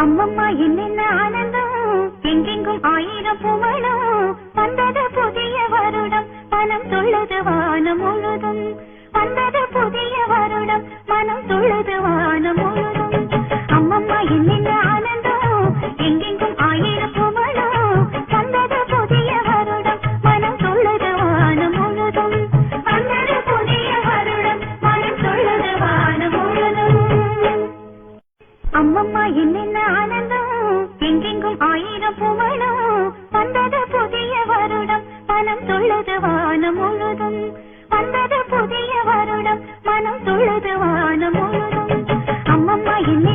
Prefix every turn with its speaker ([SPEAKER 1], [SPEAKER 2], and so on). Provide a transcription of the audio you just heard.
[SPEAKER 1] அம்மம்மா என்னென்ன ஆனந்தம், எங்கெங்கும் ஆயிரம் புவனம். வந்தது புதிய வருடம், மனம் துள்ளது வானம் முழுதும். வந்தது புதிய வருடம், மனம் துள்ளது வானம் முழுதும். அம்மம்மா என்னென்ன ஆனந்தம், எங்கெங்கும் ஆயிரம் புவனம். வந்தது புதிய வருடம், மனம் துள்ளது வானம் முழுதும். வந்தது புதிய வருடம், மனம் துள்ளது வானம் முழுதும். அம்மம்மா என்னென்ன ஆனந்தம், எங்கெங்கும் ஆயிரம் புவனம். வந்தது புதிய வருடம், மனம் துள்ளது வானம் முழுதும். வந்தது புதிய வருடம், மனம் துள்ளது வானம் முழுதும். அம்மம்மா என்ன